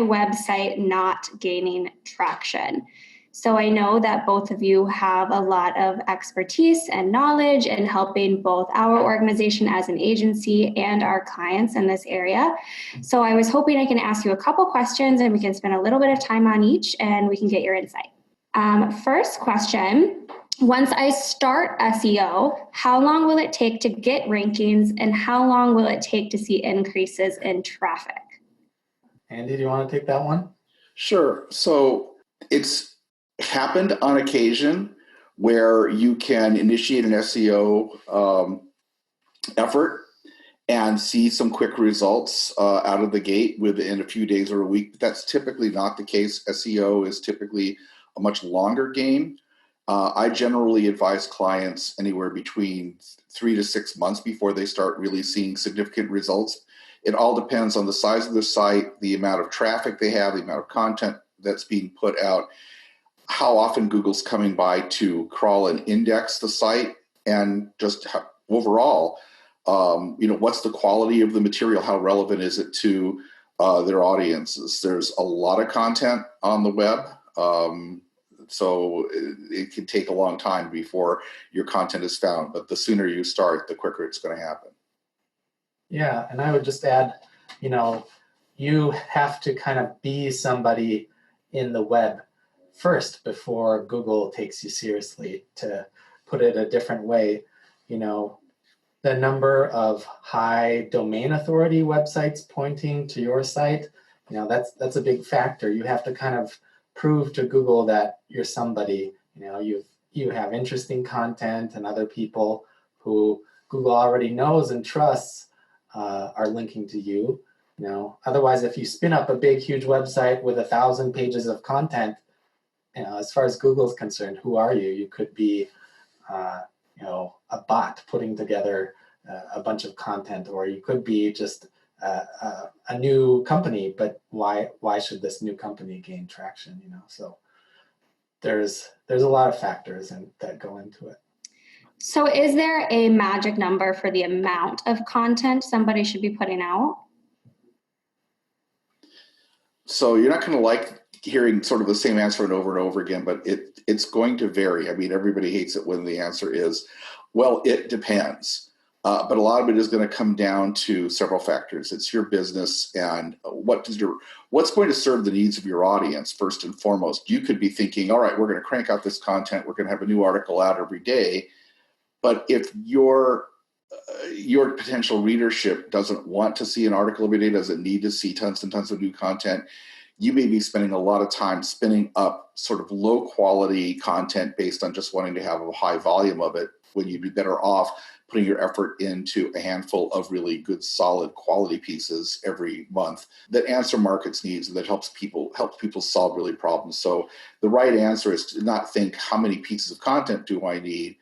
website not gaining traction? So I know that both of you have a lot of expertise and knowledge in helping both our organization as an agency and our clients in this area. So I was hoping I can ask you a couple questions and we can spend a little bit of time on each and we can get your insight. First question, once I start SEO, how long will it take to get rankings and how long will it take to see increases in traffic? Andy, do you want to take that one? Sure. So it's happened on occasion where you can initiate an SEO effort and see some quick results out of the gate within a few days or a week. That's typically not the case. SEO is typically a much longer game. I generally advise clients anywhere between 3 to 6 months before they start really seeing significant results. It all depends on the size of the site, the amount of traffic they have, the amount of content that's being put out, how often Google's coming by to crawl and index the site, and just overall, what's the quality of the material? How relevant is it to their audiences? There's a lot of content on the web. So it can take a long time before your content is found, but the sooner you start, the quicker it's going to happen. Yeah, and I would just add, you have to kind of be somebody in the web first before Google takes you seriously. To put it a different way, the number of high domain authority websites pointing to your site, that's a big factor. You have to kind of prove to Google that you're somebody. You have interesting content, and other people who Google already knows and trusts are linking to you. Otherwise, if you spin up a big, huge website with 1,000 pages of content, as far as Google's concerned, who are you? You could be, a bot putting together a bunch of content, or you could be just a new company. But why should this new company gain traction? So there's a lot of factors that go into it. So is there a magic number for the amount of content somebody should be putting out? So you're not going to like hearing sort of the same answer over and over again, but it's going to vary. I mean, everybody hates it when the answer is, well, it depends. But a lot of it is going to come down to several factors. It's your business and what's going to serve the needs of your audience first and foremost. You could be thinking, all right, we're going to crank out this content. We're going to have a new article out every day. But if your potential readership doesn't want to see an article every day, doesn't need to see tons and tons of new content, you may be spending a lot of time spinning up sort of low quality content based on just wanting to have a high volume of it, when you'd be better off putting your effort into a handful of really good, solid quality pieces every month that answer markets' needs and that helps people solve really problems. So the right answer is to not think, how many pieces of content do I need?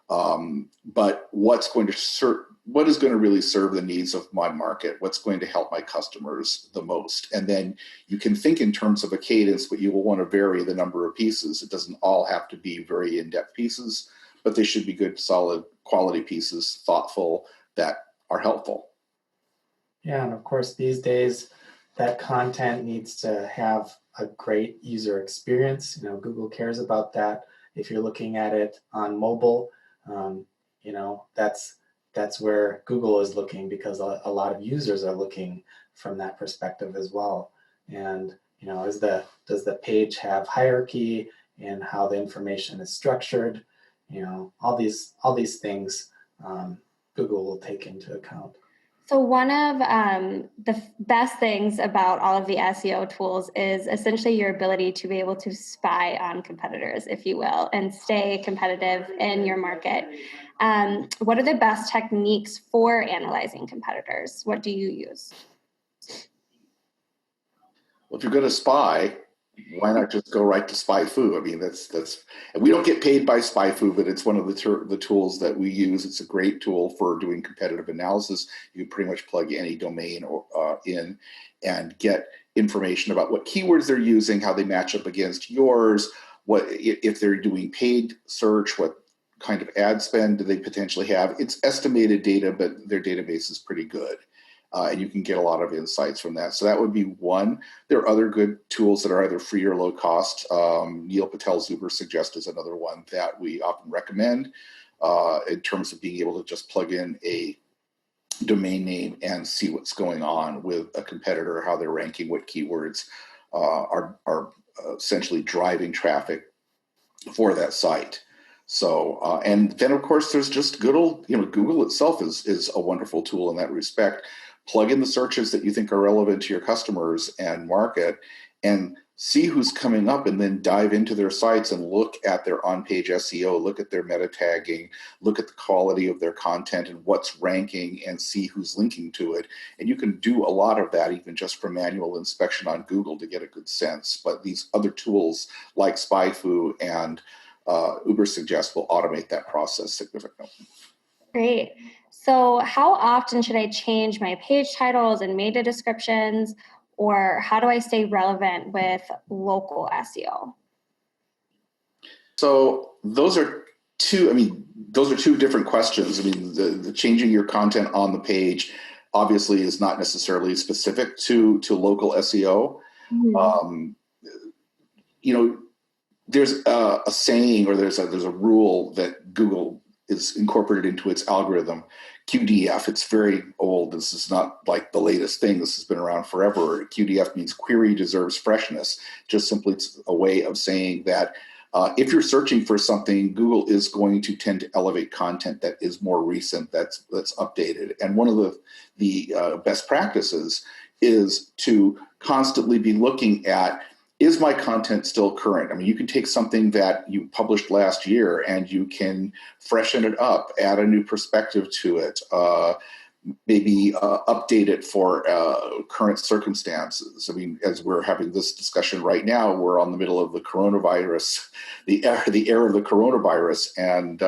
But what is going to really serve the needs of my market? What's going to help my customers the most? And then you can think in terms of a cadence, but you will want to vary the number of pieces. It doesn't all have to be very in-depth pieces, but they should be good, solid quality pieces, thoughtful, that are helpful. Yeah, and of course, these days, that content needs to have a great user experience. Google cares about that. If you're looking at it on mobile, that's where Google is looking, because a lot of users are looking from that perspective as well. And does the page have hierarchy in how the information is structured? All these things Google will take into account. So one of the best things about all of the SEO tools is essentially your ability to be able to spy on competitors, if you will, and stay competitive in your market. What are the best techniques for analyzing competitors? What do you use? Well, if you're going to spy, why not just go right to SpyFu? I mean, that's and we don't get paid by SpyFu, but it's one of the tools that we use. It's a great tool for doing competitive analysis. You can pretty much plug any domain in and get information about what keywords they're using, how they match up against yours, what if they're doing paid search, what kind of ad spend do they potentially have. It's estimated data, but their database is pretty good. and you can get a lot of insights from that. So that would be one. There are other good tools that are either free or low cost. Neil Patel's Ubersuggest is another one that we often recommend in terms of being able to just plug in a domain name and see what's going on with a competitor, how they're ranking, what keywords are essentially driving traffic for that site. So, and then of course there's just good old, Google itself is a wonderful tool in that respect. Plug in the searches that you think are relevant to your customers and market, and see who's coming up, and then dive into their sites and look at their on-page SEO, look at their meta tagging, look at the quality of their content and what's ranking, and see who's linking to it. And you can do a lot of that even just from manual inspection on Google to get a good sense. But these other tools like SpyFu and Ubersuggest will automate that process significantly. Great. So how often should I change my page titles and meta descriptions, or how do I stay relevant with local SEO? So those are two different questions. I mean, the changing your content on the page obviously is not necessarily specific to local SEO. Mm-hmm. There's a saying, or there's a rule that Google is incorporated into its algorithm, QDF. It's very old. This is not like the latest thing. This has been around forever. QDF means query deserves freshness. Just simply it's a way of saying that if you're searching for something, Google is going to tend to elevate content that is more recent, that's updated. And one of the best practices is to constantly be looking at, is my content still current? I mean, you can take something that you published last year and you can freshen it up, add a new perspective to it, maybe update it for current circumstances. I mean, as we're having this discussion right now, we're on the middle of the coronavirus, the era of the coronavirus, and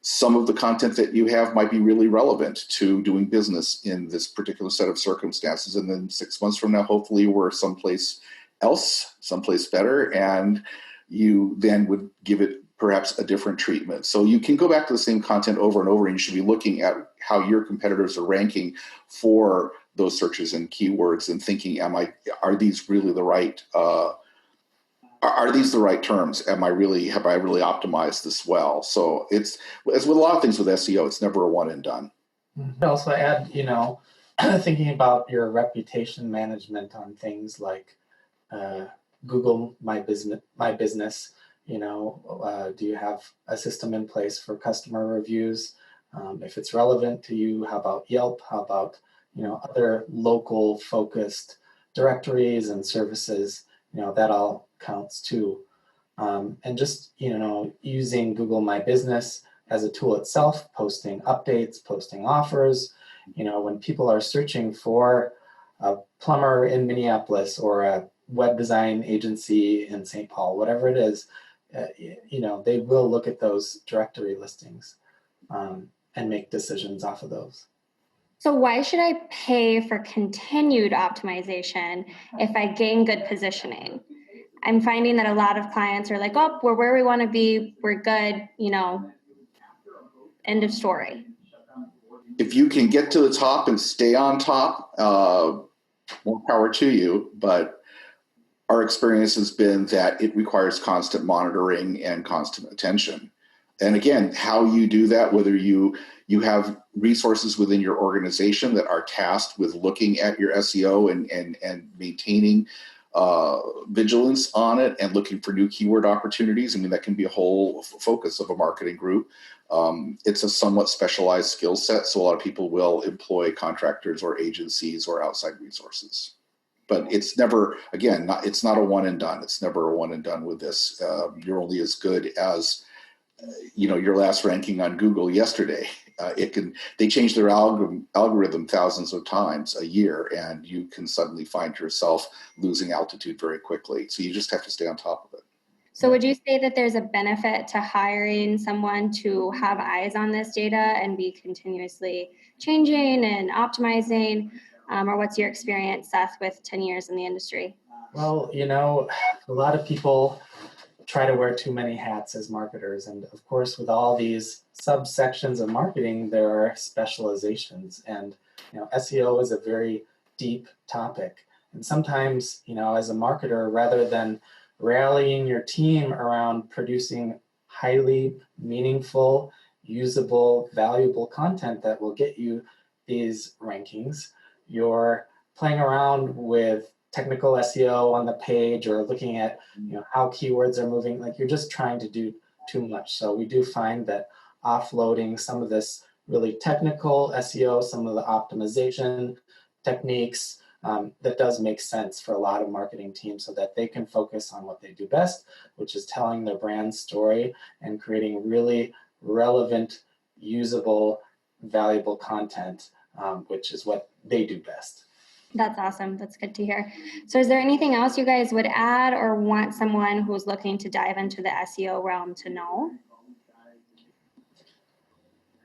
some of the content that you have might be really relevant to doing business in this particular set of circumstances. And then 6 months from now, hopefully we're someplace else, someplace better, and you then would give it perhaps a different treatment. So you can go back to the same content over and over, and you should be looking at how your competitors are ranking for those searches and keywords and thinking, are these really the right, are these the right terms? Have I really optimized this well? So it's, as with a lot of things with SEO, it's never a one and done. I'd also add, thinking about your reputation management on things like Google My Business. Do you have a system in place for customer reviews? If it's relevant to you, how about Yelp? How about other local focused directories and services? That all counts too. And just using Google My Business as a tool itself, posting updates, posting offers. When people are searching for a plumber in Minneapolis or a web design agency in St. Paul, whatever it is, they will look at those directory listings and make decisions off of those. So why should I pay for continued optimization if I gain good positioning? I'm finding that a lot of clients are like, oh, we're where we want to be, we're good, end of story. If you can get to the top and stay on top, more power to you, but our experience has been that it requires constant monitoring and constant attention. And again, how you do that, whether you have resources within your organization that are tasked with looking at your SEO and maintaining vigilance on it and looking for new keyword opportunities. I mean, that can be a whole focus of a marketing group. It's a somewhat specialized skill set, so a lot of people will employ contractors or agencies or outside resources. But it's never, again, it's not a one and done. It's never a one and done with this. You're only as good as your last ranking on Google yesterday. They change their algorithm thousands of times a year, and you can suddenly find yourself losing altitude very quickly. So you just have to stay on top of it. So would you say that there's a benefit to hiring someone to have eyes on this data and be continuously changing and optimizing? Or what's your experience, Seth, with 10 years in the industry? Well, a lot of people try to wear too many hats as marketers. And of course, with all these subsections of marketing, there are specializations. And SEO is a very deep topic. And sometimes, as a marketer, rather than rallying your team around producing highly meaningful, usable, valuable content that will get you these rankings, you're playing around with technical SEO on the page or looking at how keywords are moving. Like, you're just trying to do too much. So we do find that offloading some of this really technical SEO, some of the optimization techniques, that does make sense for a lot of marketing teams so that they can focus on what they do best, which is telling their brand story and creating really relevant, usable, valuable content, which is what they do best. That's awesome. That's good to hear. So is there anything else you guys would add or want someone who's looking to dive into the SEO realm to know?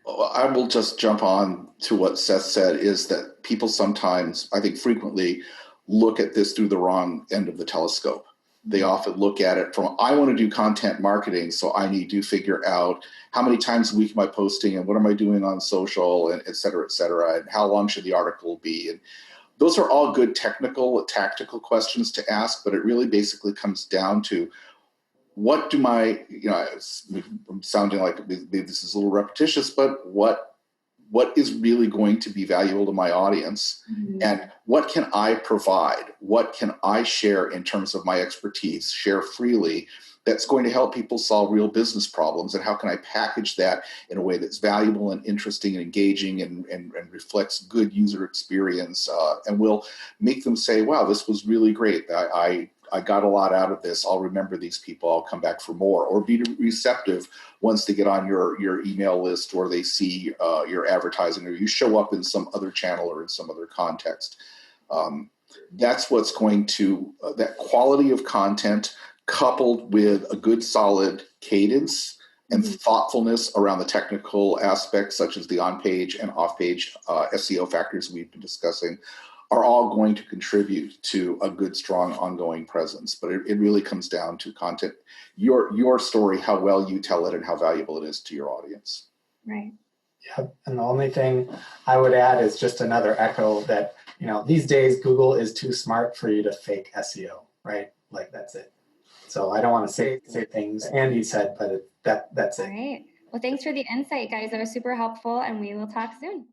I will just jump on to what Seth said, is that people sometimes, I think frequently, look at this through the wrong end of the telescope. They often look at it from, I want to do content marketing, so I need to figure out how many times a week am I posting and what am I doing on social, and et cetera, and how long should the article be. And those are all good technical, tactical questions to ask, but it really basically comes down to, what do my, I'm sounding like maybe this is a little repetitious, but what is really going to be valuable to my audience? Mm-hmm. And what can I provide? What can I share in terms of my expertise, share freely, that's going to help people solve real business problems? And how can I package that in a way that's valuable and interesting and engaging and reflects good user experience, and will make them say, wow, this was really great. I got a lot out of this. I'll remember these people. I'll come back for more. Or be receptive once they get on your email list, or they see your advertising, or you show up in some other channel or in some other context. That's what's going to, that quality of content coupled with a good solid cadence and thoughtfulness around the technical aspects, such as the on-page and off-page SEO factors we've been discussing, are all going to contribute to a good, strong, ongoing presence. But it really comes down to content, your story, how well you tell it, and how valuable it is to your audience. Right. Yeah, and the only thing I would add is just another echo that, these days Google is too smart for you to fake SEO, right? Like, that's it. So I don't want to say things Andy said, but that's it. All right. Well, thanks for the insight, guys. That was super helpful, and we will talk soon.